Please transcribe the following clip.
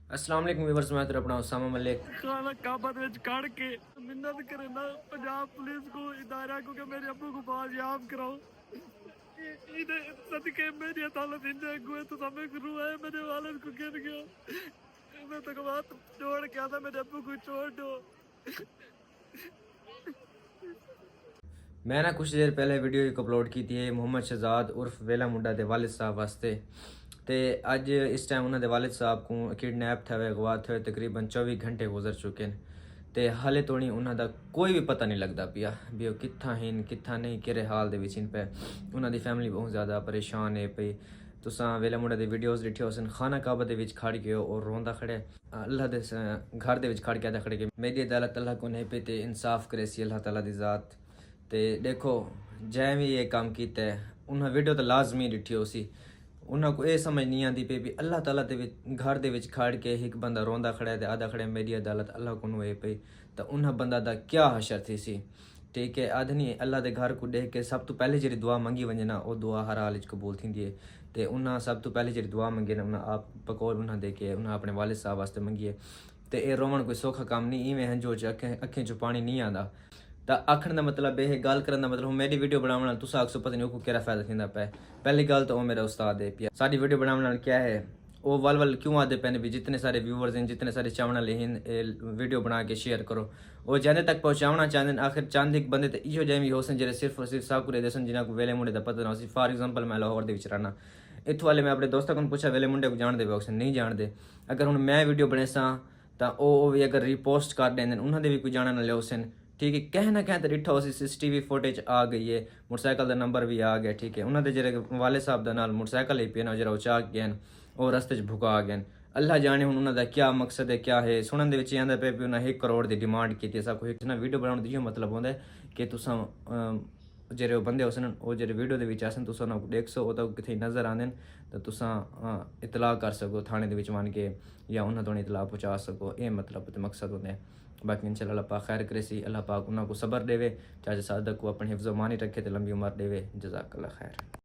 अस्सलाम वालेकुम व्यूअर्स, मैं तेरा अपना उसामा मलिक। खाना काबत विच कड़ के मिन्नत करना पंजाब पुलिस को इदारा को कि मेरे अब्बू को बाजियाब कराओ। इधर सदके मेरी अदालत इंजा हुए तो समय गुरु है मेरे वालिद को गिर गया। मैं तो बात छोड़ के आता मेरे अब्बू को छोड़ दो। मैं ना कुछ देर पहले वीडियो एक अपलोड की थी मोहम्मद शहजाद उर्फ वेला मुंडा के वालिद साहब वास्ते। तो अज इस टाइम उन्होंने वालिद साहब को किडनैप थे हुए अगवा थे तकरीबन 24 घंटे गुजर चुके हैं। तो हाले तोड़ी उन्होंने कोई भी पता नहीं लगता पिया भी वो कित्था हैं कित्था नहीं किहड़े हाल दे विच पे। उन्होंनी फैमिली बहुत ज़्यादा परेशान है पई। तुसां वेला मुंडा दे वीडियोज़ डिठे हो सन खाना काबा दे विच खड़ गए और रोंदा खड़े अल्लाह दे घर दे विच खड़ के खड़े के मेरी अदालत अल्लाह को नहीं पे ते इंसाफ करे सी अल्लाह ताला दी ज़ात। तो देखो जै भी ये काम किया है उन्हें वीडियो तो लाजमी डिठी हो सी। उन्हें को ये समझ नहीं आती पे भी अल्लाह ताला दे घर दे विच खड़ के एक बंदा रोंदा खड़ा है आधा खड़े मेरी अदालत अल्लाह को हुए पे तो उन्हें बंदा दा क्या हशर थी सी। ठीक है आदनी अल्लाह के घर को देख के सब तो पहले जी दुआ मंगी वजे ना वो दुआ हर हाल कबूल थी है। तो उन्हें सब तो पहले जी दुआ मंगी ना उन्हें आप बकौल उन्हें दे के उन्हें अपने वालिद साहब वास्ते मंगी है। तो ये रोवन कोई सौखा काम नहीं इवें हैं जो अखें चो पानी नहीं आता। तो आखण का मतलब यह गल करने का मतलब मेरी वीडियो बनाने तुस आखो पता नहीं क्या फायदा थी पे। पहली गल तो वह मेरा उस्ताद है पिया सारी वीडियो बनाने क्या है वो वल वल क्यों आते पैने भी जितने सारे व्यूवर्स हैं जितने सारे चावना ले वीडियो बना के शेयर करो वो जैसे तक पहुँचाना चाहते हैं। आखिर चांद बंदे तो इो जै भी हो सन जो सिर्फ और सिर्फ साकुरे दे सन जिन्हों को वेले मुंडे का पता ना हो। फॉर एग्जाम्पल मैं लाहौर के रहना इतों वाले मैं अपने दोस्तों को पूछा वेले मुंडे को जानते बॉक्स नहीं जानते। अगर हूँ मैं वीडियो बने तो वह भी अगर रिपोस्ट कर देंगे उन्होंने भी कोई जाना ना लिया सन। ठीक है कहीं ना कहीं तो डिठा हो CCTV फुटेज आ गई है मोटरसाइकिल का नंबर भी आ गया। ठीक है उन्होंने जो वाले साहब का नाल मोटरसाइकिल ही पे ना जरा उचा गए और रस्ते भुका गए। अल्लाह जाने हूँ उन्होंने क्या मकसद है क्या है सुनने के आंदा पे भी उन्हें 1 करोड़ की डिमांड की सब कुछ ना वीडियो बनाने का मतलब होता है कि तुसा जो बंदे हो सन वो जो वीडियो के आसन तुस देख सो तो कितने नज़र आते हैं तो तुसा इतला कर सको थाने के मान के या उन्होंने तो इतला पहुँचा सको ये मतलब तो मकसद होते हैं। बाकी इंशाल्लाह अल्लाह पाक खैर करे सी अल्लाह पाक उन्होंने को सबर देवे चाहे सादक को अपने हिफ्ज़ मान ही रखे तो लंबी उम्र देवे। जज़ाकल्लाह खैर।